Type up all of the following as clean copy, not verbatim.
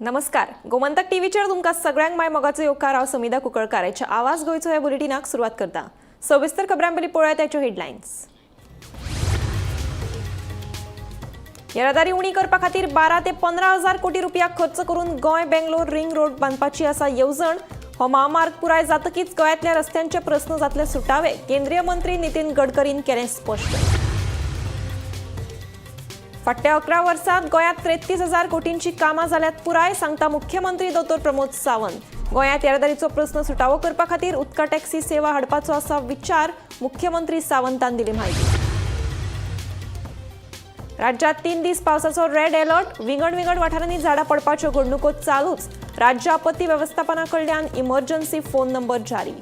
नमस्कार. गोमंतक टीव्हीचेर तुमकां सगळ्यांक माय मोगाचो येवकार. हांव समिधा कुंकळकाराच्या आवाज गोयचो ह्या बुलेटिनाक सुरवात करता. सविस्तर खबरां पयलीं पळोवया त्याच्यो हेडलायन्स. येरादारी उणी करपा खातीर 12 ते 15 हजार कोटी रुपया खर्च करून गोंय बेंगलोर रिंग रोड बांदपाची आसा येवजण. हो महामार्ग पुराय जातकीच गोंयांतल्या रस्त्यांचे प्रस्न जातले सुटावे. केंद्रीय मंत्री नितीन गडकरीन केलें स्पश्ट. फाटल्या 11 वर्सांत गोंयांत 33,000 कोटींची कामां जाल्यात पुराय, सांगता मुख्यमंत्री डॉ. प्रमोद सावंत. गोंयांत येरादारीचो प्रस्न सुटावो करपा खातीर उदका टॅक्सी सेवा हाडपाचो आसा विचार, मुख्यमंत्री सावंतान दिली म्हायती. राज्यात 3 दीस पावसाचो रेड अलर्ट. विंगड वाठारांनी झाडां पडपाच्यो घडणुको चालूच. राज्य आपत्ती वेवस्थापना कडल्यान इमर्जन्सी फोन नंबर जारी.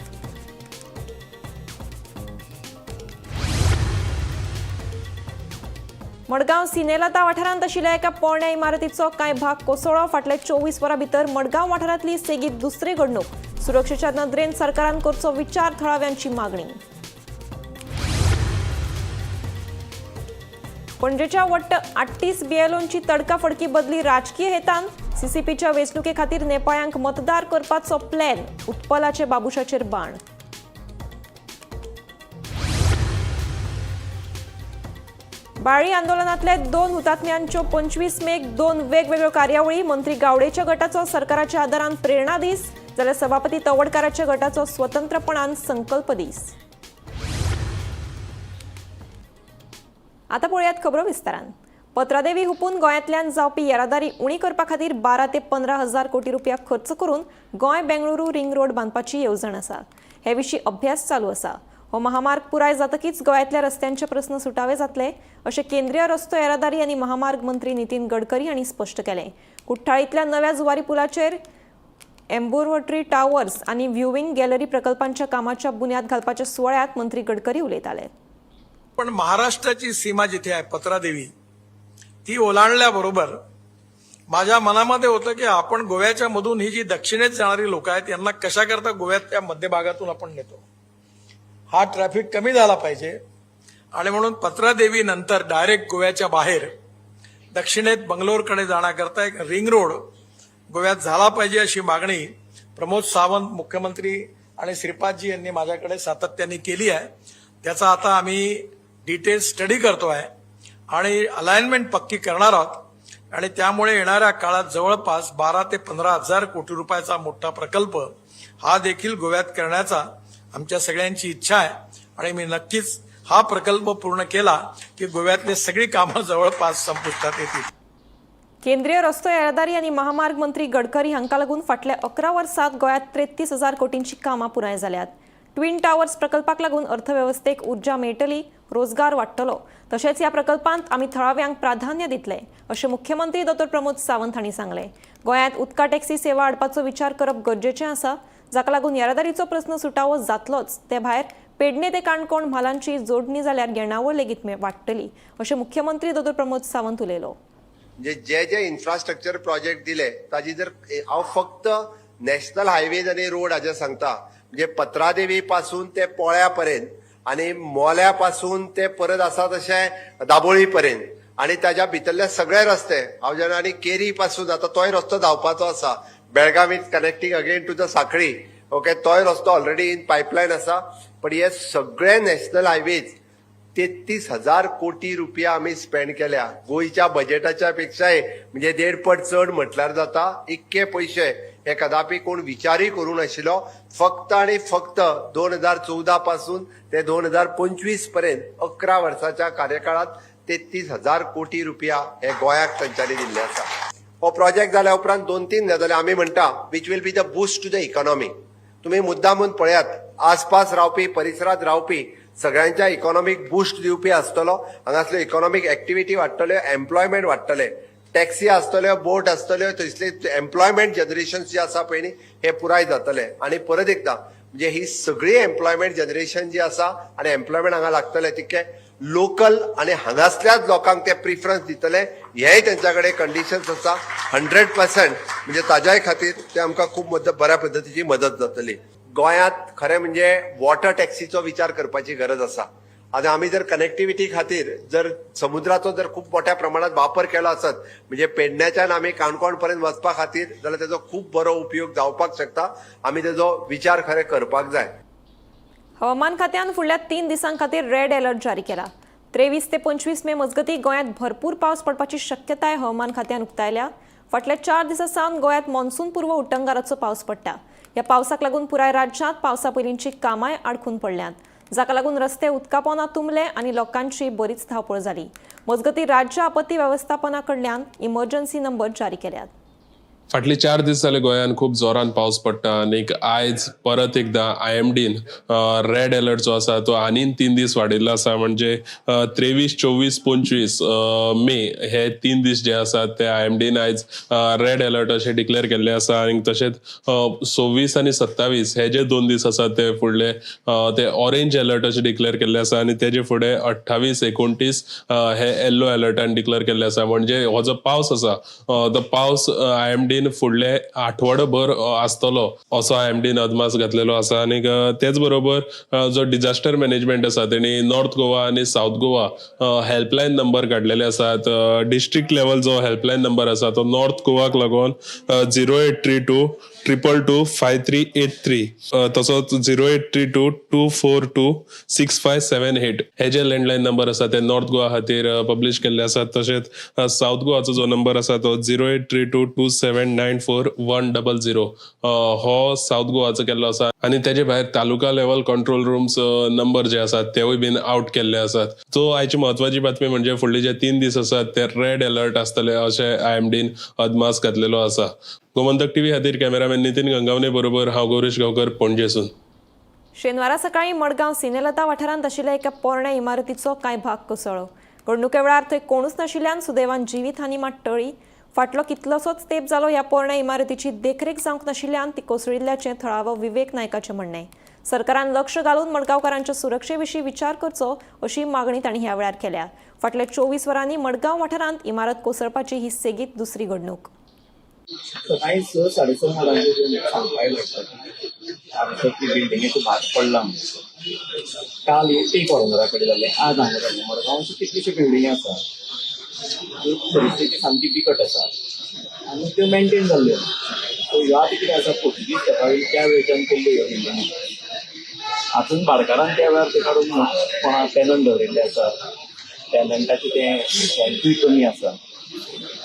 मडगांव सिनेलता वाठारांत आशिल्ल्या एका पोरण्या इमारतीचो कांय भाग कोसळ्ळो. फाटले 24 वरां भितर मडगांव वाठारांतली सेगीत दुसरी घडणूक. सुरक्षेच्या नदरेन सरकारान करचो विचार, थळाव्यांची मागणी. पणजेच्या वट्ट 38 बीएलओंची तडकाफडकी बदली राजकीय हेतान. सीसीपीच्या वेंचणुके खातीर नेपाळ्यांक मतदार करपाचो प्लॅन. उत्पलाचे बाबुशाचेर बाण. बाळी आंदोलनातले 2 हुतात्म्यांच्यो 25 मेक 2 वेगवेगळ्यो कार्यावळी. मंत्री गावडेच्या गटाचो सरकाराच्या आदारान प्रेरणा दीस, जाल्यार सभापती तवडकाराच्या गटाचो स्वतंत्रपणान संकल्प दीस. आता पळयात खबरो विस्तारान. पत्रादेवी हुपून गोंयांतल्यान जावपी येरादारी उणी करपा खातीर 12 ते 15 हजार कोटी रुपया खर्च करून गोंय बेंगळुरू रिंग रोड बांदपाची येवजण आसा. हे विशीं अभ्यास चालू आसा. हो महामार्ग पुराय जातकीच गोंयांतल्या रस्त्यांचे प्रस्न सुटावे जातले, अशें केंद्रीय रस्तो येरादारी आनी महामार्ग मंत्री नितीन गडकरी हांणी स्पश्ट केलें. कुठ्ठाळींतल्या नव्या जुवारी पुलाचेर एम्बोरवट्री टावर्स आनी व्ह्यूइंग गॅलरी प्रकल्पांच्या कामाच्या बुन्याद घालपाच्या सुवाळ्यात मंत्री गडकरी उलयताले. पण महाराष्ट्राची सीमा जिथे आहे पत्रादेवी, ती ओलांडल्याबरोबर माझ्या मनामध्ये होतं की आपण गोव्याच्या मधून ही जी दक्षिणेत जाणारी लोक आहेत यांना कशा करता गोव्याच्या मध्यभागातून आपण नेतो. हा ट्रॅफिक कमी झाला पाहिजे आणि म्हणून पत्रादेवी नंतर डायरेक्ट गोव्याच्या बाहेर दक्षिणेत बंगलोरकडे जाण्याकरता एक रिंग रोड गोव्यात झाला पाहिजे अशी मागणी प्रमोद सावंत मुख्यमंत्री आणि श्रीपादजी यांनी माझ्याकडे सातत्याने केली आहे. त्याचा आता आम्ही डिटेल स्टडी करतोय आणि अलाइनमेंट पक्की करणार आहोत आणि त्यामुळे येणाऱ्या काळात जवळपास 12 ते 15 हजार कोटी रुपयाचा मोठा प्रकल्प हा देखील गोव्यात करण्याचा आमच्या सगळ्यांची इच्छा आहे आणि मी नक्कीच हा प्रकल्प पूर्ण केला की गोव्यातली सगळी कामं जवळपास संपुष्टात येतील. केंद्रीय रस्तो येरादारी आनी महामार्ग मंत्री गडकरी हांका लागून फाटल्या 11 वर्सांत गोंयांत 33,000 कोटींची कामां पुराय जाल्यात. ट्विन टावर्स प्रकल्पाक लागून अर्थवेवस्थेक उर्जा मेळटली, रोजगार वाडटलो. तशेंच ह्या प्रकल्पांत आमी थळाव्यांक प्राधान्य दितले, अशें मुख्यमंत्री डॉ. प्रमोद सावंत हांणी सांगलें. गोंयांत उदका टॅक्सी सेवा हाडपाचो विचार करप गरजेचें आसा, जाका लागून येरादारीचो प्रस्न सुटावो जातलोच. ते भायर पेडणे ते काणकोण म्हालांची जोडणी जाल्यार येणावळ लेगीत वाडटली, अशें मुख्यमंत्री डॉ. प्रमोद सावंत उलयलो. जे इन्फ्रास्ट्रक्चर प्रोजेक्ट दिले ताजी जर हांव फक्त नॅशनल हायवेज आनी रोड हाजे सांगता, म्हणजे पत्रादेवी पासून ते पोळ्या पर्यंत आणि मोल्या पासून ते परत आसा तशें दाबोळी पर्यंत आणि ताच्या भितरले सगळे रस्ते हांव जेन्ना आनी केरी पासून आता तोय रस्तो धांवपाचो आसा. Belgaum is connecting again to the Sankhali. Okay, तोय रस्तो ऑलरेडी इन पायपलायन आसा. पण हे सगळे नॅशनल हायवेज 33,000 कोटी रुपया आम्ही स्पेंड केल्या. गोयच्या बजेटाच्या पेक्षाय म्हणजे 1.5 पट चड म्हटल्यार जाता. इतके पयशे हे कदापि कोण विचारय करूं नाशिल्लो. फक्त आणि फक्त 2014 पासून ते 2025 पर्यंत 11 वर्साच्या कार्यकाळात 33,000 कोटी रुपया हे गोंयाक तांच्यांनी दिल्ले आसा. हो प्रोजेक्ट जाल्या उपरांत 2-3 गजाली आमी म्हणटा which will be the boost to the economy. तुम्ही मुद्दामून पळयात, आसपास रावपी परिसरात रावपी सगळ्यांच्या इकॉनॉमिक बूस्ट दिवपी आसतलो. हांगासल्यो इकॉनॉमिक एक्टिव्हिटी वाडटल्यो, एम्प्लॉयमेंट वाडटले, टॅक्सी आसतल्यो, बोट आसतल्यो, थंयसले एम्प्लॉयमेंट जनरेशन जे आसा पळय न्ही हे पुराय जातले. आणि परत एकदा म्हणजे ही सगळी एम्प्लॉयमेंट जनरेशन जी आसा आणि एम्प्लॉयमेंट हांगा लागतले तितके लोकल आणि हांगासल्याच लोकांक ते प्रिफरन्स दितले. हेय त्यांच्याकडे कंडिशन्स आसा 100%. म्हणजे ताज्याय खातीर ते आमकां खूब बऱ्या पद्धतीची मदत जातली. गोंयांत खरें म्हणजे वॉटर टॅक्सीचो विचार करपाची गरज आसा आणि आम्ही जर कनेक्टिव्हिटी खातीर जर समुद्राचो जर खूप मोठ्या प्रमाणात वापर केलो आसत म्हणजे पेडण्याच्यान आमी काणकोण पर्यंत वचपा खातीर जाल्यार तेजो खूप बरो उपयोग जावपाक शकता. आमी तेजो विचार खरे करपाक जाय. हवामान खात्यान फुडल्या 3 दिसां खातीर रेड अलर्ट जारी केला. 23 ते 25 मे मजगती गोंयांत भरपूर पावस पडपाची शक्यताय हवामान खात्यान उक्तायल्या. फाटल्या 4 दिसां सावन गोंयांत मॉन्सून पूर्व उट्टंगाराचो पावस पडटा. ह्या पावसाक लागून पुराय राज्यांत पावसा पयलींची कामांय आडखून पडल्यात, जाका लागून रस्ते उदका पोंदा तुंबले आनी लोकांची बरीच धांवपळ जाली. मजगती राज्य आपत्ती वेवस्थापना कडल्यान इमर्जन्सी नंबर जारी केल्यात. फाटले 4 दीस जाले गोंयांत खूब जोरान पावस पडटा आनी आयज परत एकदा IMDन रेड अलर्ट जो आसा तो आनीन 3 दीस वाडयल्लो आसा. म्हणजे 23, 24, 25 मे हे 3 दीस जे आसात ते IMDन आयज रेड अलर्ट अशे डिक्लेअर केल्ले आसा. आनी तशेंच 26 आनी 27 हे जे 2 दीस आसात ते फुडले ते ऑरेंज अलर्ट अशे डिक्लेअर केल्ले आसा. आनी तेजे फुडें 28, 29 हे येल्लो अलर्टान डिक्लेअर केल्ले आसा. म्हणजे हो जो पावस आसा तो पावस IMDन फुडले आठवडोभर आसतलो असो IMDन अदमास घातलेलो आसा. आनी तेच बरोबर जो डिझास्टर मॅनेजमेंट आसा तेणी नॉर्थ गोवा आनी साऊथ गोवा हेल्पलायन नंबर काडलेले आसात. डिस्ट्रिक्ट लेवल जो हेल्पलायन नंबर आसा तो नॉर्थ गोवाक लागून 0832 222 5383 तसोच 0832 242 6578 हे जे लँडलायन नंबर आसा ते नॉर्थ गोवा खातीर पब्लीश केल्ले आसात. तशेंच साऊथ गोवाचो जो नंबर आसा तो 0832 2794 100 हो साऊथ गोवाचो केल्लो आसा. आनी तेजे भायर तालुका लेवल कंट्रोल रूम्स नंबर जे आसात तेवूय बीन आउट केल्ले आसात. सो आयची म्हत्वाची बातमी म्हणजे फुडले जे 3 दीस आसात ते रेड अलर्ट आसतले अशें IMDन अदमास घातलेलो आसा. गोमंतक टीव्ही खातीर कॅमेरामॅन नितीन गंगावणे बरोबर हांव गौरीश गांवकर, पणजेसून. शेनवारा सकाळी मडगांव सिनेलता वाठारांत आशिल्ल्या एका पोरण्या इमारतीचो कांय भाग कोसळ्ळो. घडणुके वेळार थंय कोणूच नाशिल्ल्यान सुदैवान जिवीतहानी मात टळ्ळी. फाटलो कितलोसोच तेंप जालो ह्या पोरण्या इमारतीची देखरेख जावंक नाशिल्ल्यान ती कोसळिल्ल्याचें थळावो विवेक नायकाचें म्हणणें. सरकारान लक्ष घालून मडगांवकारांच्या सुरक्षे विशीं विचार करचो अशी मागणी तांणी ह्या वेळार केल्या. फाटल्या 24 वरांनी मडगांव वाठारांत इमारत कोसळपाची ही सेगीत दुसरी घडणूक. सकाळी 6:30 वरांचेर सांगपाक लागता की बिल्डिंगेचो भाग पडला म्हणून. काल एक वरांचेरा कडेन जालें, आज हांगा जालें. मडगांव अशी कितलीशी बिल्डिंगी आसा, परिस्थिती सामकी बिकट आसा आनी त्यो मेंटेन जाल्ल्यो. सो ह्यो आतां कितें आसा, पोर्तुगीज सकाळी त्या वेळच्यान केल्ल्यो ह्यो बिल्डिंगी. हातून भाडकारान त्या वेळार ते काडून कोणा टॅनंट दवरिल्ले आसा, टॅनंटाचें तें रँटूय कमी आसा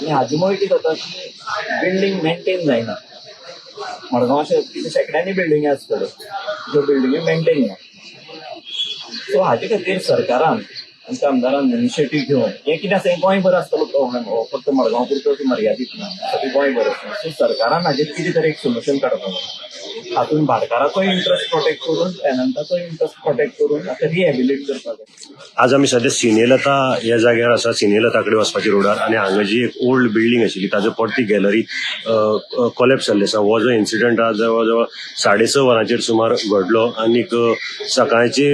आनी हाजे मुळे कितें जाता, बिल्डींग मेंटेन जायना. मडगांव कितें शेकड्यांनी बिल्डिंगी आसतल्यो, ज्यो बिल्डिंगी मेंटेन ना. सो हाजे खातीर सरकारान आनी आमदारान इनिशिएटीव घेवन हें कितें आसा, हें गोंयभर आसतलो प्रॉब्लेम, हो फक्त मडगांव पुरतो मर्यादीत ना, सगळें गोंयभर आसता. सो सरकारान हाजेर कितें तरी एक सोल्युशन काडपाक जाय. हातून भाडकाराचो इंट्रस्ट प्रोटेक्ट करून, टॅनंटाचो इंट्रस्ट प्रोटेक्ट करून आता रिहॅबिलिट करपाक जाय. आज आमी सध्या सिनेलता ह्या जाग्यार आसा, सिनेलता कडेन वचपाच्या रोडार. आनी हांगा जी एक ओल्ड बिल्डींग आशिल्ली ताजो परती गॅलरी कोलॅप्स जाल्ली आसा. हो जो इन्सिडंट आज जवळ जवळ 6:30 वरांचेर सुमार घडलो. आनीक सकाळचे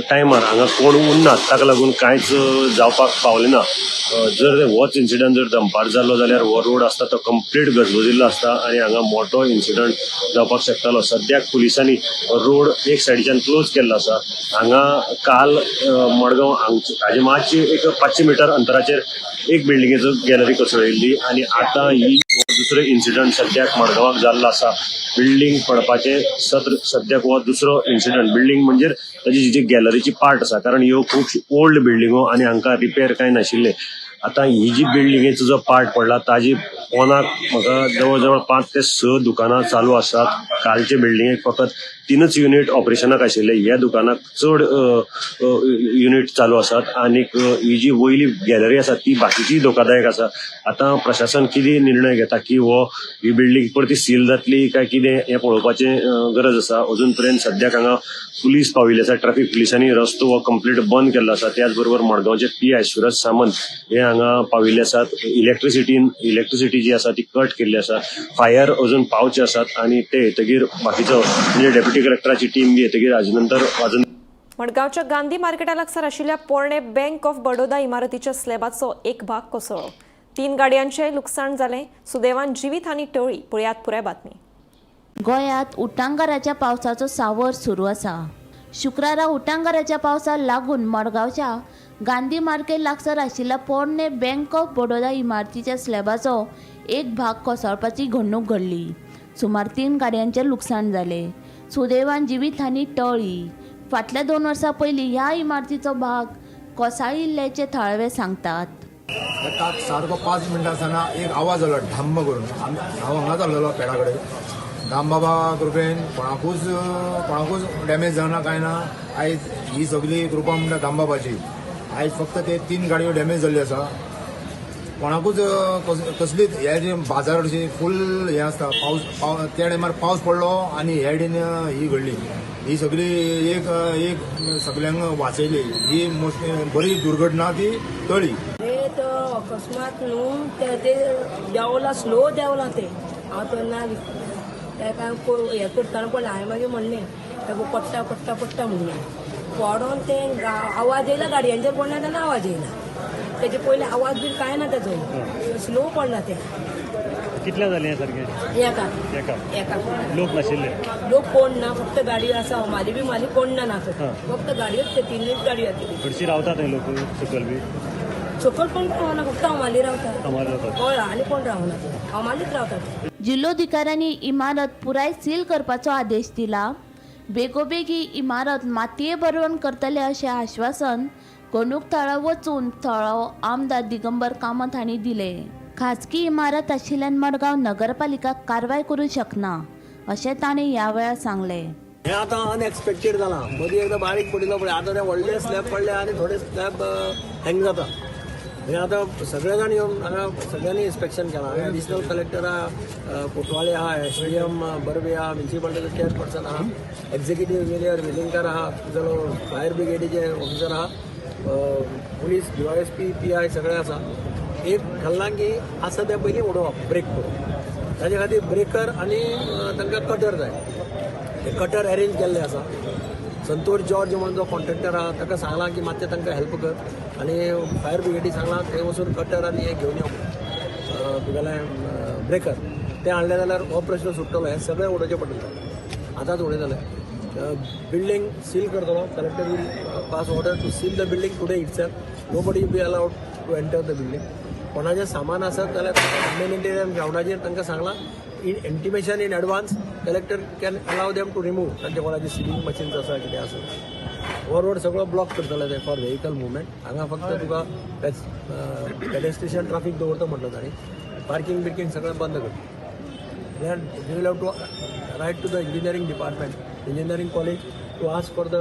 टायमार हांगा कोण उरनात, ताका लागून कांयच जावपाक पावलें ना. जर होच इन्सिडंट जर दनपार जाल्लो जाल्यार हो रोड आसता तो कंप्लीट गजबजिल्लो आसता आनी हांगा मोठो इन्सिडंट जावपाक शकतालो. सद्याक पुलिसांनी रोड एक सायडीच्यान क्लोज केल्लो आसा. हांगा काल मडगांव हाजे मातशी एक 500 मिटर अंतराचेर एक बिल्डिंगेचो गॅलरी कोसळिल्ली आनी आतां ही दुसरो इन्सिडंट सद्याक मडगांवाक जाल्लो आसा. बिल्डींग पडपाचें सद्याक हो दुसरो इन्सिडंट. बिल्डींग म्हणजे ताजी जी गॅलरीची पार्ट आसा, कारण ह्यो खूब ओल्ड बिल्डिंगो आनी हांकां रिपेर कांय नाशिल्ले. आतां ही जी बिल्डिंगेचो जो पार्ट पडला ताजी पोंदाक म्हाका जवळ जवळ 5 ते 6 दुकानां चालू आसात. कालचे बिल्डिंगेक फकत 3च युनिट ऑपरेशनाक आशिल्ले, ह्या दुकानाक चड युनिट चालू आसात. आनीक ही जी वयली गॅलरी आसा ती बाकीची धोकादायक आसा. आतां प्रशासन कितें निर्णय घेता की ही बिल्डींग परती सील जातली काय कितें हें पळोवपाचें गरज आसा. अजून पर्यंत सद्याक हांगा पुलीस पाविल्ले आसा. ट्रॅफिक पुलिसांनी रस्तो हो कंप्लीट बंद केल्लो आसा. त्याच बरोबर मडगांवचे PI सुरज सामंत हे हांगा पाविल्ले आसात. इलेक्ट्रिसिटी जी आसा ती कट केल्ली आसा. फायर अजून पावचे आसात आनी ते येतगीर बाकीचो म्हणजे डेप्युटी कलेक्टराची टीम बी येतगीर हाजे नंतर अजून. मडगांवच्या गांधी मार्केटा लागसार आशिल्ल्या पोरणे बँक ऑफ बडोदा इमारतीच्या स्लॅबाचो एक भाग कोसळ्ळो. 3 गाडयांचें लुकसाण जालें. सुदैवान जिवीतहानी टळ्ळी. पळयात पुराय बातमी. गोंयांत उटंगाराच्या पावसाचो सावर सुरू आसा. शुक्रारा उटंगाराच्या पावसाक लागून मडगावच्या गांधी मार्केट लागसार आशिल्ल्या पोरणे बँक ऑफ बडोदा इमारतीच्या स्लॅबाचो एक भाग कोसळपाची घडणूक घडली. सुमार 3 गाडयांचें लुकसाण जालें. सुदैवान जिवीतहानी टळ्ळी. फाटल्या 2 वर्सां पयलीं ह्या इमारतीचो भाग कोसळिल्ल्याचे थळावे सांगतात. एकाक सारको 5 मिनटां आसतना एक आवाज आलो ढाम्म करून. हांव हांगाच आसलेलो पेडा कडेन. दाम बाबा कृपेन कोणाकूच डॅमेज जावना काय ना. आयज ही सगळी कृपा म्हणटा दाम बाबाची. आयज फक्त ते 3 गाडयो डॅमेज जाल्ल्यो आसा. कोणाकूच कसलीच हे जे बाजार अशी फूल हे आसता पावस त्या टायमार पावस पडलो आनी हे सायडीन ही घडली. ही सगळी एक सगळ्यांक वाचयली. ही मोस्ट बरी दुर्घटना ती टळ्ळी. तो अकस्मात न्हू ते देंवला स्लो देंवला ते. हांव तेन्ना ताका हें करतना पडलें. हांवें मागीर म्हणलें ताका पडटा पडटा पडटा म्हणलें. पडोन ते आवाज येयला गाडयांचेर पडना तेन्ना आवाज येयला. तेजे पयलीं आवाज बी कांय ना तेजो. स्लो पडला ते. कितले जाले सारखे एका लोक नाशिल्ले. लोक कोण ना फक्त गाडयो आसा. हमाली बिमाली कोण ना फक्त गाडयोच ते 3 गाडयो आसा. हरशी रावतात थंय लोक सकल बी. सकल कोण रावना फक्त हमाली रावतात. हय आनी कोण रावना हमालीच रावतात. जिल्लोधिकाऱ्यांनी इमारत पुराय सील करपाचो आदेश दिला. बेगोबेग ही इमारत मातये बरोवन करतले अशें आश्वासन घडणूक थळार वचून थळावो आमदार दिगंबर कामत हांणी दिलें. खाजगी इमारत आशिल्ल्यान मडगांव नगरपालिका कारवाय करूंक शकना अशें ताणें ह्या वेळार सांगलें. हें आतां अनएक्सपेक्टेड जालां. मदीं एकदां बारीक पडिल्लो पळय. आतां ते व्हडले स्लॅब पडले आनी थोडे स्लॅब हँग जाता. हें आतां सगळे जाण येवन हांगा सगळ्यांनी इन्स्पेक्शन केलां. एडिशनल कलेक्टर आहा, कोटवाळे आहा, SDM बर्वे आहा, म्युन्सिपालिटीचो चेअरपर्सन आहा, एक्झिक्युटीव इंजिनियर वेलिंगकर आहा, तुजो फायर ब्रिगेडीचे ऑफिसर आहा, पुलीस DYSP PI सगळे आसा. एक घालना की आसा ते पयलीं उडोवप ब्रेक करून. ताजे खातीर ब्रेकर आनी तांकां कटर जाय. ते कटर अरेंज केल्ले आसा. संतोष जॉर्ज म्हणून जो कॉन्ट्रॅक्टर आहा ताका सांगलां की मातशें तांकां हेल्प कर. आनी फायर ब्रिगेडी सांगलां थंय वचून कटर आनी हें घेवन यो तुगेलें ब्रेकर. ते हाडले जाल्यार हो प्रश्न सुट्टलो. हे सगळें उडोवचें पडटलें. आतांच उडय जालें. बिल्डींग सील करतलो. Collector will pass order to seal the building today itself. Nobody be allowed to enter the building. कोणाचें सामान आसत जाल्यार ह्युमॅनिटेरियन ग्रावंडाचेर तांकां सांगलां in intimation in advance collector can allow them to remove. तांचे कोणाचे सिलिंग मशीन्स आसा कितें आसा. हो रोड सगळो ब्लॉक करतले ते फॉर व्हेकल मुवमेंट. हांगा फक्त तुका पेडेस्ट्रियन ट्राफीक दवरता म्हटलं तांणी. पार्किंग बिर्किंग सगळें बंद करता. Then you will have to write to the engineering department, engineering college to ask for the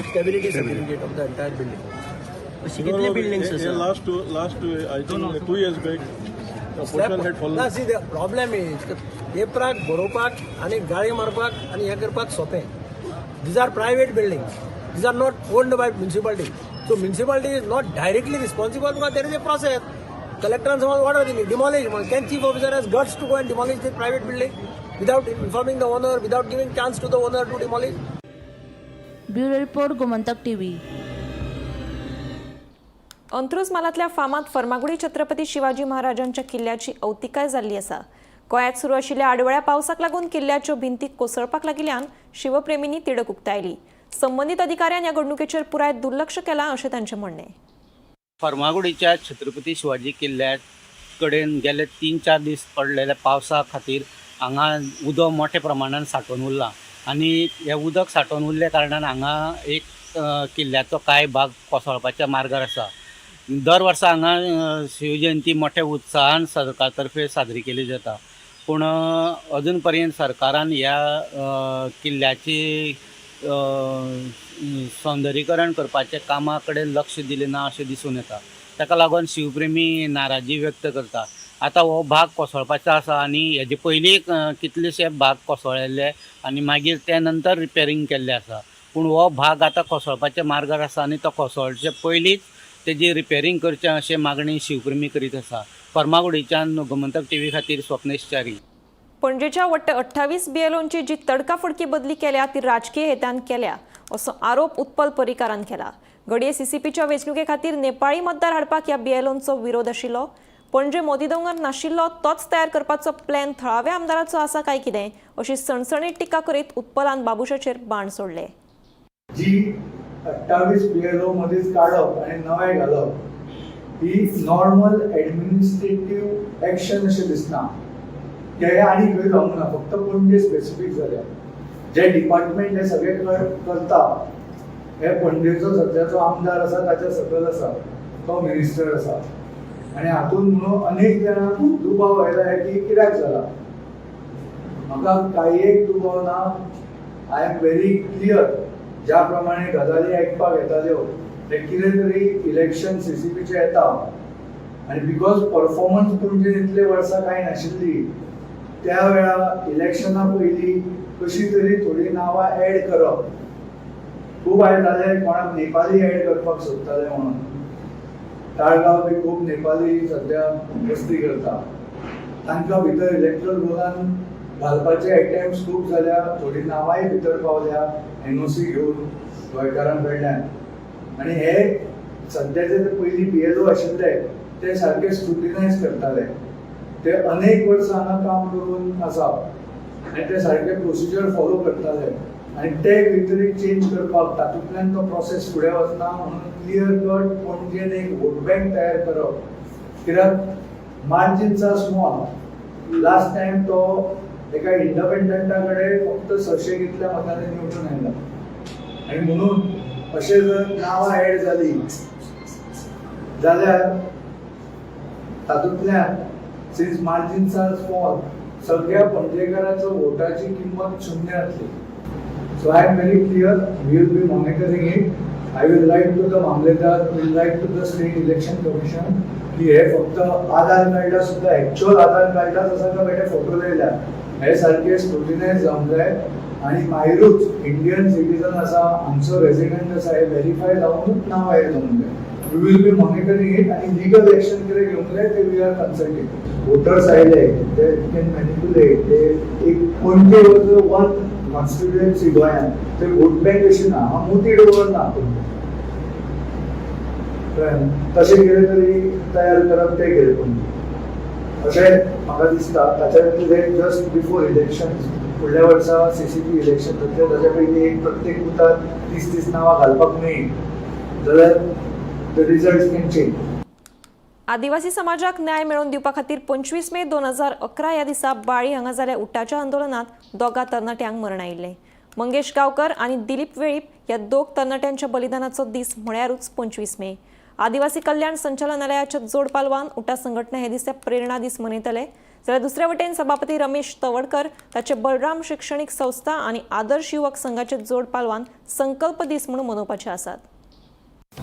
stability certificate of the entire building. कितले बिल्डिंग्स आसा? Last I think 2 years back, the portion had fallen. See, the problem is पेपराक बरोवपाक आनी गाळी मारपाक आनी हें करपाक सोंपें. These are private buildings. These are not owned by municipality. So municipality is not directly responsible because there is a process. Collector समज order दिली demolish. Can chief officer has guts to go and demolish this private building without informing the owner, without giving chance to the owner to demolish? Bureau report Gomantak TV. Antruz मालातल्या फामाद फर्मागुडी छत्रपती शिवाजी महाराजांच्या किल्ल्याची अवतिकाय जाल्ली आसा. गोंयांत सुरू आशिल्ल्या आडवळ्या पावसाक लागून किल्ल्याच्यो भिंती कोसळपाक लागिल्ल्यान शिवप्रेमींनी तिडक उक्तायली. संबंदीत अधिकाऱ्यान ह्या घडणुकेचेर पुराय दुर्लक्ष केलां अशें तांचें म्हणणें. फर्मागुडीच्या छत्रपती शिवाजी किल्ल्या कडेन गेले 3-4 दीस पडलेल्या पावसा खातीर हांगा उदक मोठ्या प्रमाणात सांठून उरलां आनी हें उदक सांठून उरल्या कारणान हांगा एक किल्ल्याचो कांय भाग कोसळपाच्या मार्गार आसा. दर वर्सा हांगा शिवजयंती मोठ्या उत्साहान सरकार तर्फे साजरी केली जाता. पूण अजून पर्यंत सरकारान ह्या किल्ल्याची सौंदर्यीकरण करपाच्या कामा कडेन लक्ष दिलें ना अशें दिसून येता. ताका लागून शिवप्रेमी नाराजी व्यक्त करता. आतां हो भाग कोसळपाचो आसा आनी हेजे पयलीं कितलेशे भाग कोसळ्ळेले आनी मागीर ते नंतर रिपेरींग केल्ले आसा. पूण हो भाग आतां कोसळपाच्या मार्गार आसा आनी तो कोसळचे पयलींच तेजी रिपेरींग करचें अशें मागणी शिवप्रेमी करीत आसा. फर्मागुडीच्यान गोमंतक TV खातीर स्वप्नेश च्यारी. पणजेच्या वट्ट 28 BLOंची जी तडकाफडकी बदली केल्या ती राजकीय हेतान केल्या असो आरोप उत्पल पर्रीकारान केला. घडये CCPच्या वेंचणुके खातीर नेपाळी मतदार हाडपाक ह्या BLOंचो विरोध आशिल्लो. पणजे मोदी दोंगर नाशिल्लो तोच तयार करपाचो प्लॅन थळाव्या आमदाराचो आसा काय कितें अशी सणसणीत टिका करीत उत्पलान बाबुशाचेर बाण सोडले. जी 28 PLO मध्येच काढप आणि नवे घालप ही नॉर्मल ऍडमिनिस्ट्रेटिव्ह ऍक्शन अशें दिसना. हे आनी खंय जावंक ना, फक्त पणजे स्पेसिफीक जाल्या. जे डिपार्टमेंट हे सगळे करता हे पणजेचो सध्याचो आमदार आसा ताच्या सकयल आसा, तो मिनिस्टर आसा. आणि हातून म्हणून अनेक जाणांक दुबाव आयला की कित्याक जाला. म्हाका कांय एक दुबाव ना. I am very clear. ज्या प्रमाणे गजाली आयकपाक येताल्यो ते कितें तरी इलेक्शन CCPचे येता आनी बिकॉज परफॉर्मन्स पणजेन इतले वर्सां कांय नाशिल्ली, त्या वेळा इलेक्शना पयलीं कशी तरी थोडी नांवां एड करप. खूब आयताले कोणाक नेपाली एड करपाक सोदताले म्हणून. ताळगांव बी खूब नेपाली सध्या वस्ती करता. तांकां भितर इलेक्ट्रल रोलान घालपाचे अटेम्प्ट्स खूब जाल्या. थोडी नांवांय भितर पावल्या NOC घेवन गोंयकारां कडल्यान. आनी हे सध्याचे जे पयलीं PLO आशिल्ले ते सारके स्क्रुटिनायज करताले. ते अनेक वर्सां हांगा काम करून आसा आनी ते सारके प्रोसिजर फॉलो करताले. आनी ते खंय तरी चेंज करपाक तातूंतल्यान तो प्रोसेस फुडें वचना म्हणून क्लियर कट पणजेन एक वोट बँक तयार करप. कित्याक margins are small. Last time तो एका इंडिपेंडंटा कडेन फक्त 600 कितल्या मतांनी निवडून आयला. आनी म्हणून अशें जर नांवां एड जाली जाल्यार तातूंतल्यान सिन्स मार्जिन्स आर स्मॉल सगळ्या पणजेकारांचो वोटाची किंमत शून्य जातली. So I am very clear, we will be monitoring it. I will write to the Mamledar, will write to the State Election Commission की हे फक्त आधार कार्डा सुद्धा ऍक्च्युअल आधार कार्डाच आसा का बेटे फोटो लायल्या हे सारखे स्क्रुटिनायज जावंक जाय. आनी मागीरूच इंडियन सिटीजन आसा, आमचो रेजिडेंट आसा हे व्हेरीफाय जावनूच नांव एड जावंक जाय. We will be monitoring it आणि लीगल ऍक्शन कितें घेवंक जाय ते वी आर कन्सल्टिंग. वोटर्स आयले ते कॅन मॅनिप्युलेट. ते एक पणजे वन कॉन्स्टिट्युएन्सी गोंयांत ते वोट बँक अशी ना, हांव मोठी डोवर ना. तशें कितें तरी तयार करप ते केलें पणजे अशें म्हाका दिसता. ताच्या खातीर जस्ट बिफोर इलेक्शन फुडल्या वर्सा CCP इलेक्शन जातलें ताच्या पयलीं एक प्रत्येक बुथार 30 नांवां घालपाक मेळ्ळी जाल्यार द रिजल्ट्स कॅन चेंज. आदिवासी समाजाक न्याय मेळोवन दिवपा खातीर 25 मे 2011 ह्या दिसा बाळी हांगा जाल्ल्या उठाच्या आंदोलनात दोगा तरणाट्यांक मरण आयिल्लें. मंगेश गांवकर आनी दिलीप वेळीप ह्या दोग तरणाट्यांच्या बलिदानाचो दीस म्हळ्यारूच 25 मे. आदिवासी कल्याण संचालनालयाच्या जोड पालवान उठा संघटना हे दिसा प्रेरणा दीस मनयतले. जाल्यार दुसऱ्या वटेन सभापती रमेश तवडकर ताचे बलराम शैक्षणिक संस्था आनी आदर्श युवक संघाचे जोड पालवान संकल्प दीस म्हणून मनोवपाचे आसात.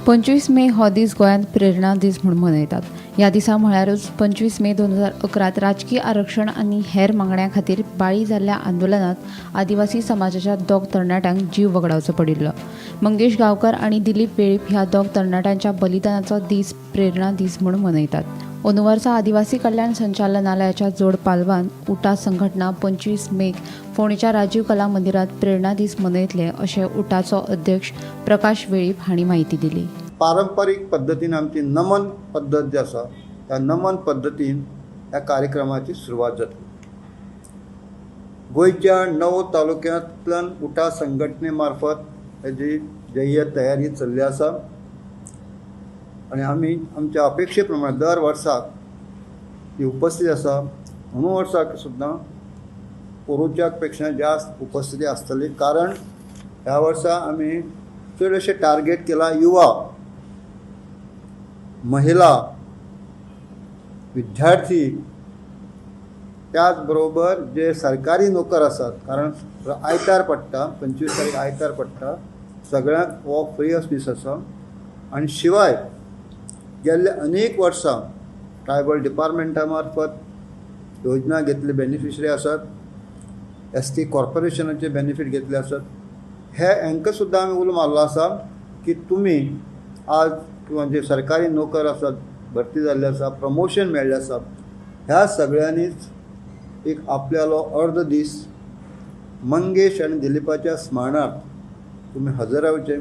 25 मे हो दीस गोंयांत प्रेरणा दीस म्हणून मनयतात. ह्या दिसा म्हळ्यारूच 25 मे 2011 राजकीय आरक्षण आनी हेर मागण्यां खातीर बाळी जाल्ल्या आंदोलनात आदिवासी समाजाच्या दोग तरणाट्यांक जीव वगडावचो पडिल्लो. मंगेश गांवकर आनी दिलीप वेळीप ह्या दोग तरणाट्यांच्या बलिदानाचो दीस प्रेरणा दीस म्हणून मनयतात. अंदू वर्सा आदिवासी कल्याण संचालनालयाच्या जोड पालवान उठा संघटना 25 मेक फोंडेच्या राजीव कला मंदिरात प्रेरणा दीस मनयतले अशें उठाचो अध्यक्ष प्रकाश वेळीप हांणी माहिती दिली. पारंपरीक पद्दतीन आमची नमन पद्दत जी आसा त्या नमन पद्दतीन ह्या कार्यक्रमाची सुरवात जातली. गोंयच्या 9 तालुक्यांतल्यान उठा संघटने मार्फत हेजी जय्य तयारी चल्ली आसा आनी आमी आमच्या अपेक्षे प्रमाणे दर वर्साक ही उपस्थिती आसा. अंदू वर्साक सुद्दां पोरुच्या पेक्षा जास्त उपस्थिती आसतली. कारण ह्या वर्सा आमी चड अशें टार्गेट केला युवा, महिला, विद्यार्थी, त्याच बरोबर जे सरकारी नोकर आसात. कारण आयतार पडटा, 25 तारीख आयतार पडटा, सगळ्यांक हो फ्री दीस आसा. आनी शिवाय गेल्ले अनेक वर्सां ट्रायबल डिपार्टमेंटा मार्फत योजना घेतले बेनिफिशरी आसात. ST कॉर्पोरेशनाचे बेनिफीट घेतले आसात. हांकां सुद्दां आमी उलो मारलो आसा की तुमी आज किंवा जे सरकारी नोकर आसात, भरती जाल्ले आसा, प्रमोशन मेळ्ळें आसा, ह्या सगळ्यांनीच एक आपल्यालो अर्द दीस मंगेश आनी दिलीपाच्या स्मरणार्थ तुमी हजर रावचे.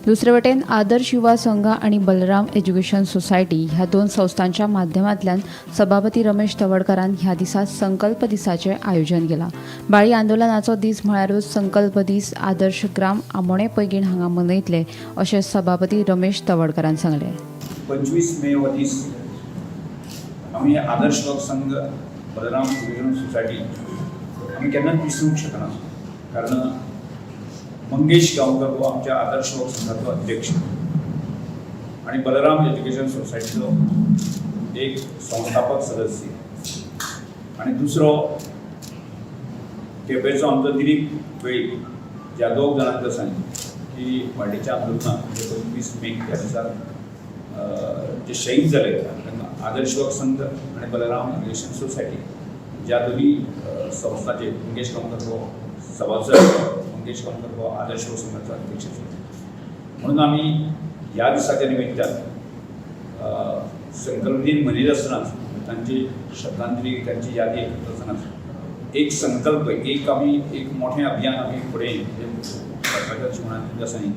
दुसरे वटेन आदर्श युवा संघ आणि बलराम एज्युकेशन सोसायटी ह्या दोन संस्थांच्या माध्यमांतल्यान सभापती रमेश तवडकरान ह्या दिसा संकल्प दिसाचें आयोजन केलां. बाळी आंदोलनाचो दीस म्हळ्यारूच संकल्प दीस आदर्श ग्राम आमोणे पैंगीण हांगा मनयतले अशें सभापती रमेश तवडकरान सांगलें. 25 मे हो दीस आम्ही आदर्श लोक संघ बलराम एज्युकेशन सोसायटी आम्ही केन्नाच विसरूंक शकना. कारण मंगेश गांवकर हो आमच्या आदर्श लोक संघाचो अध्यक्ष आणि बलराम एज्युकेशन सोसायटीचो एक संस्थापक सदस्य आणि दुसरो केपेंचो आमचो दिलीप वेळी. ज्या दोग जाणांक सांगितले की वाडीच्या आंदोलनात म्हणजे 25 मे ह्या दिसा जे शहीद झाले त्यांना आदर्श लोक संघ आणि बलराम एज्युकेशन सोसायटी ज्या दोन्ही संस्थाचे मंगेश गांवकर हो सभासद, मंगेश गांवकर हो आदर्श लोक संघाचा अध्यक्ष. म्हणून आम्ही ह्या दिसाच्या निमित्तान संकल्प दिन मनयत आसतनाच तांची श्रद्धांजली त्यांची यादी करत आसतनाच एक संकल्प आम्ही एक मोठें अभियान आम्ही फुडें सरकाराच्या जीवनांत आसा न्ही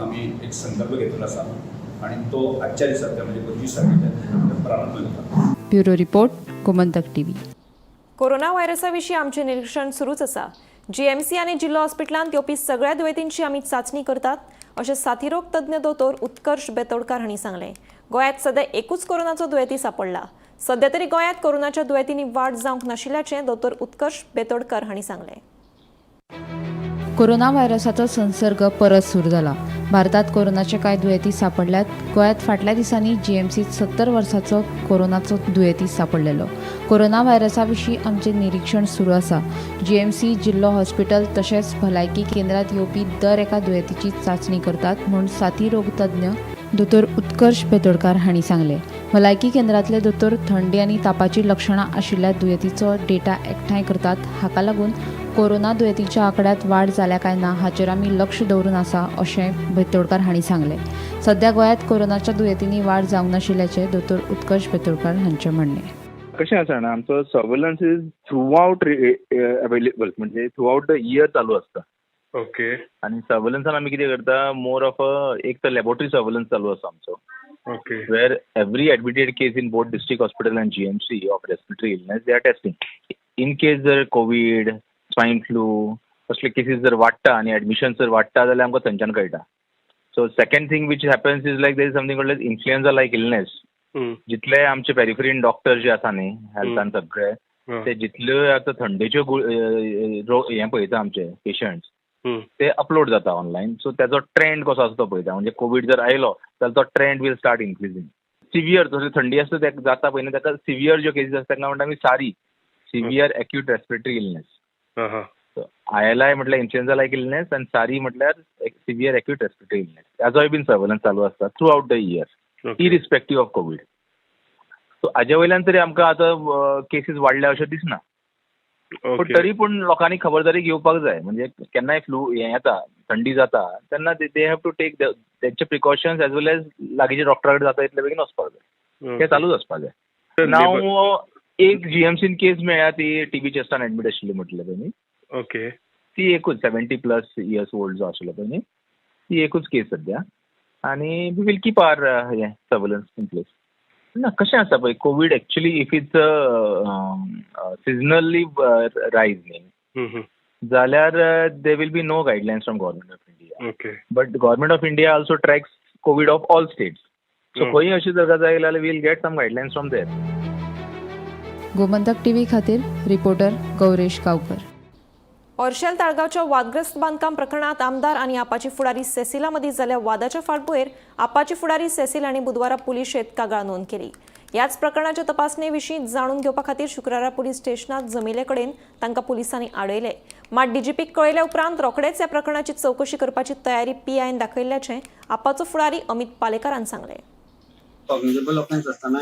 आम्ही एक संकल्प घेतलेलो आसा आणि तो आजच्या दिसाक म्हणजे 25 तारखेक प्रारंभ जाता. Bureau report Gomantak TV. Corona व्हायरसा विशीं आमचें निरीक्षण सुरूच आसा. जीएमसी आनी जिल्लो हॉस्पिटलांत येवपी सगळ्या दुयेंतींची आमी चांचणी करतात अशें साथीरोग तज्ञ दोतोर उत्कर्श बेतोडकार हांणी सांगलें. गोंयांत सध्या एकूच कोरोनाचो दुयेंती सांपडला. सध्या तरी गोंयांत कोरोनाच्या दुयेंतींनी वाड जावंक नाशिल्ल्याचें दोतोर उत्कर्श बेतोडकार हांणी सांगलें. कोरोना व्हायरसाचो संसर्ग परत सुरू जाला. भारतात कोरोनाचे कांय दुयेंती सापडल्यात. गोंयांत फाटल्या दिसांनी जीएमसीत 70 वर्सांचो कोरोनाचो दुयेंती सापडलेलो. कोरोना व्हायरसा विशीं आमचें निरीक्षण सुरू आसा. जीएमसी, जिल्लो हॉस्पिटल तशेंच भलायकी केंद्रांत येवपी दर एका दुयेंतीची चांचणी करतात म्हूण साथी रोग तज्ञ दोतोर उत्कर्श बेतोडकार हांणी सांगलें. भलायकी केंद्रांतले दोतोर थंडी आनी तापाची लक्षणां आशिल्ल्या दुयेंतीचो डेटा एकठांय करतात. हाका लागून कोरोना दुयेंतीच्या आंकड्यात वाड जाल्या काय ना हाचेर आमी लक्ष दवरून आसा अशें बेतोडकार हांणी सांगलें. सध्या गोंयांत कोरोनाच्या दुयेंतींनी वाड जावंक नाशिल्ल्याचें दोतोर उत्कर्श बेतोडकार हांचें म्हणणें. कशें आसा जाणा आमचो surveillance is through out available म्हणजे थ्रू आउट द इयर चालू आसता. ओके. आणि सर्वेलन्सान आमी कितें करता मोर ऑफ एक तर लॅबोरेटरी सर्वेलन्स चालू आसा आमचो. Okay. Where every admitted case in both district hospital and GMC of respiratory illness they are testing. In case जर कोविड, स्वायन फ्लू असले केसीस जर वाडटा आनी एडमिशन्स जर वाडटा जाल्यार आमकां थंयच्यान कळटा. So second thing which happens is like there is something called influenza like illness. जितले आमचे पेरिफेरीन डॉक्टर जे आसा न्ही हेल्थान सगळे ते जितल्यो आतां थंडेच्यो हें पळयता आमचे पेशंट्स ते अपलोड जाता ऑनलायन. सो तेजो ट्रेंड कसो आसा तो पळयता. म्हणजे कोविड जर आयलो जाल्यार तो ट्रेंड वील स्टार्ट इन्क्रिजींग. सिवियर जसो थंडी आसता तेका जाता पळय न्ही ताका सिवियर ज्यो केसीस आसता ताका म्हणटा आमी SARI severe acute respiratory illness. ILI म्हटल्यार इन्फ्लुएन्झा लायक इलनेस आनी सारी म्हटल्यार सिवियर एक्यूट रेस्पिरेटरी इलनेस. हाजोय बीन सर्वेलन्स चालू आसता throughout the year irrespective of COVID. So हाजे वयल्यान तरी आमकां आतां केसीस वाडल्या अशें दिसना. पूण तरी पूण लोकांनी खबरदारी घेवपाक जाय. म्हणजे केन्नाय फ्लू हें येता थंडी जाता तेन्ना दे हॅव टू टेक तेंचे प्रिकॉशन्स एज वेल एज लागींच्या डॉक्टरा कडेन जाता इतले बेगीन वचपाक जाय. तें चालूच आसपाक जाय. नाव एक जीएमसीन केस मेळ्ळ्या ती टीबी चेस्टान एडमीट आशिल्ली म्हटलें पळय न्ही. ओके. ती एकूच 70+ इयर्स ओल्ड जो आशिल्लो पळय न्ही ती एकूच केस सद्या. आनी वी वील कीप आवर हें सर्वेलन्स इन प्लेस. ना कशें आसा पळय covid actually if it's seasonally rise न्ही जाल्यार they will be no guidelines from government of India. Okay. But government of India also tracks covid of all states. So खंय अशी जागा जाय जाल्यार will get some guidelines from there. Gomantak TV खातीर reporter Gauresh Gaonkar. ऑर्शेल ताळगावच्या वादग्रस्त बांदकाम प्रकरणात आमदार आणि आपाची फुडारी सेसिला मदीं जाल्ल्या वादाच्या फाटभुंयेर आपाची फुडारी सेसिल हांणी बुधवारा पुलीस शेत कागाळ नोंद केली. ह्याच प्रकरणाच्या तपासणे विशीं जाणून घेवपा खातीर शुक्रारा पुलीस स्टेशनांत जमिले कडेन तांकां पुलिसांनी आडयले. मात डीजीपीक कळयल्या उपरांत रोखडेच ह्या प्रकरणाची चवकशी करपाची तयारी PIन दाखयल्ल्याचें आपाचो फुडारी अमित पालेकरान सांगलें. कॉग्निजेबल ऑफेन्स आसतना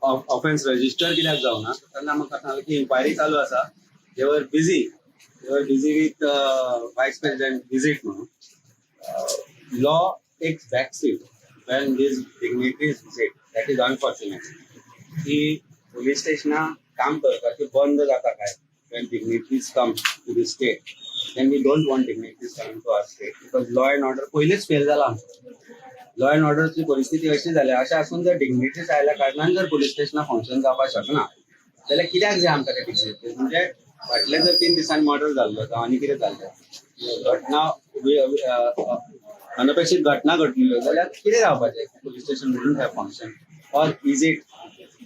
ऑफेन्स रजिस्टर कित्याक जावना तेन्ना म्हाका सांगलें की इन्क्वायरी चालू आसा. They were busy with Vice President visit. Law takes backseat when these dignitaries visit. That is unfortunate. की police station काम करपाचें बंद जाता काय when dignitaries come to the state. then we don't want dignitaries coming to our state because law and order पहिलेच fail झाला आमचा. Law and ऑर्डरची परिस्थिती अशी जाली अशें आसून जर डिग्निटीज आयल्या कारणान जर पुलीस स्टेशनां फंक्शन जावपाक शकना जाल्यार कित्याक जाय आमकां ते डिग्निटीज म्हणजे फाटले जर 3 दिसांनी मर्डर जाल्लो जावं आनी कितें जाल्लें घटना अनपेक्षीत घटना घडलेल्यो जाल्यार कितें जावपाचें police station wouldn't have function or is it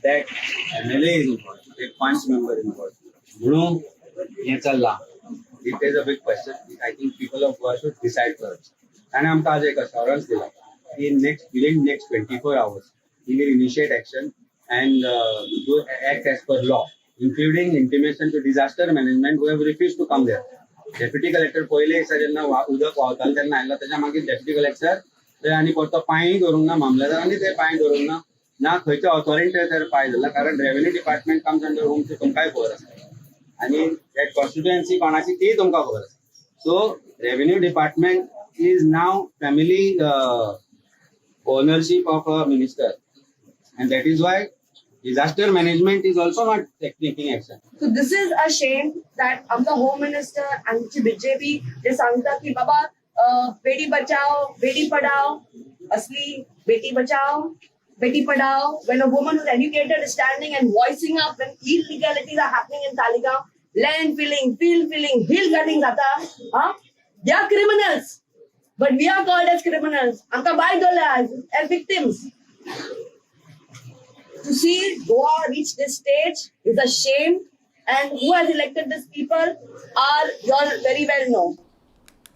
that MLA is involve एक पंच मेंबर इन्वॉल्व म्हणून हें चल्लां it is a big question I think people of Goa should decide first ताणें आमकां आज एक अश्योरन्स दिला within next 24 hours, he will initiate action and do act as per law, including intimation to disaster management who have refused to come there. Deputy collector पहिले दिसा जेन्ना उदक व्हांवतालें तेन्ना आयलो तेच्या मागीर डेप्युटी कलेक्टर थंय आनी परतो पांय धरूंक ना मामलेदार आनी ते पांय धरूंक ना खंयच्या ऑथॉरिटी थंय पांय धरला कारण revenue department comes under home तुमकांय खबर आसा आनी दॅट कॉन्स्टिट्युएन्सी कोणाची ती तुमकां खबर आसा so revenue department is now family ownership of a minister and that is why disaster management is also not taking action. So this is a shame that the home minister and BJP they सांगता की बाबा बेटी बचाओ बेटी पढ़ाओ असली Beti Bachao Beti Padhao when a woman who's educated is standing and voicing up when illegalities are happening in Talegaon, land filling, field filling, hill cutting zata, they are criminals. But we are called as criminals. Amka bai dole as victims. To see Goa reach this stage is a shame. And who has elected these people are you all very well know.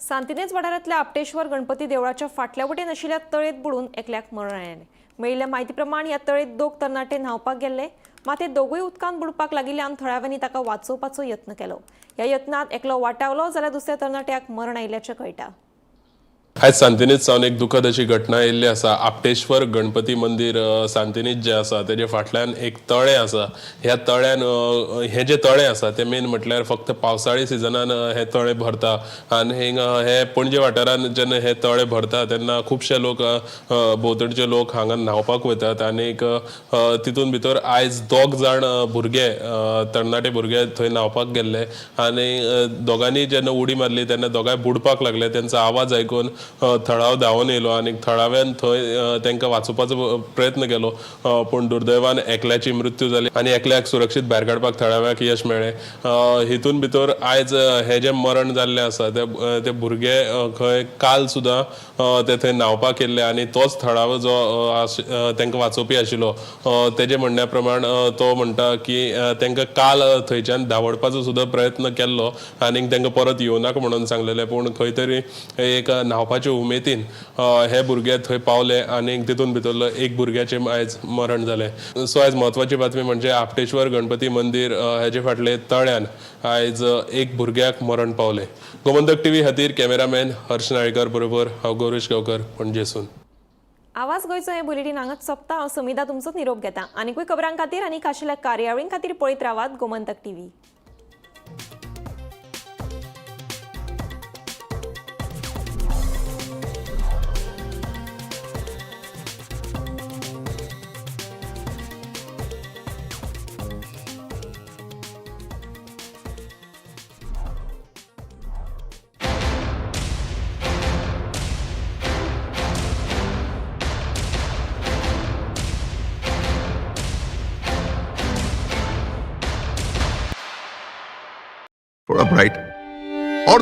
सांतिनेज वाठारांतल्या आपटेश्वर गणपती देवळाच्या फाटल्या वटेन आशिल्ल्या तळयेंत बुडून एकल्याक मरण आयलें. मेळिल्ल्या म्हायती प्रमाण ह्या तळयेंत 2 तरणाटे न्हावपाक गेल्ले मात ते दोगूय उदकांत बुडपाक लागिल्ल्यान थळाव्यांनी ताका वाचोवपाचो यत्न केलो. ह्या यत्नांत एकलो वाटावलो जाल्यार दुसऱ्या तरणाट्याक मरण आयिल्ल्याचें कळटा. आयज सांतिनेज सावन एक दुखद अशी घटना येयल्ली आसा. आपटेश्वर गणपती मंदिर सांतिनेज जे आसा तेजे फाटल्यान एक तळें आसा. ह्या तळ्यान हे जे तळें आसा ते मेन म्हटल्यार फक्त पावसाळी सिजनान हे तळें भरता आनी हे पणजे वाठारान जेन्ना हे तळें भरता तेन्ना खुबशे लोक भोंवतणचे लोक हांगा न्हावपाक वतात आनीक तितून भितर आयज 2 जाण भुरगे तरणाटे भुरगे थंय न्हावपाक गेल्ले आनी दोगांनी जेन्ना उडी मारली तेन्ना दोगांय बुडपाक लागले. त्यांचो आवाज आयकून थळाव धांवन येयलो आनी थळाव्यान थंय तांकां वाचोवपाचो प्रयत्न केलो पूण दुर्दैवान एकल्याची मृत्यू जाली आनी एकल्याक सुरक्षीत भायर काडपाक थळाव्याक यश मेळ्ळें. हितून भितर आयज हे जे मरण जाल्ले आसा ते भुरगे खंय काल सुद्दां ते थंय न्हावपाक येयल्ले आनी तोच थळावो जो तांकां वाचोवपी आशिल्लो तेजे म्हणण्या प्रमाण तो म्हणटा की तांकां काल थंयच्यान धांवडपाचो सुद्दां प्रयत्न केल्लो आनीक तांकां परत येवनाका म्हणून सांगलेलें पूण खंय तरी एक न्हावपाचे उमेदीन हे भुरगे थंय पावले आनीक तितून भितरलो एक भुरग्याचें आयज मरण जालें. सो आयज म्हत्वाची बातमी म्हणजे आपटेश्वर गणपती मंदिर हेजे फाटले तळ्यान आयज एक भुरग्याक मरण पावलें. गोमंतक टीव्ही खातीर कॅमेरामॅन हर्ष नाळेकर बरोबर हांव गौरीश गांवकर पणजेसून. आवाज गोंयचो हें बुलेटिन हांगाच सोंपता. हांव समिधा तुमचो निरोप घेता. आनीकूय खबरां खातीर आनी खाशेल्या कार्यावळीं खातीर पळयत रावात Gomantak TV. For a bright,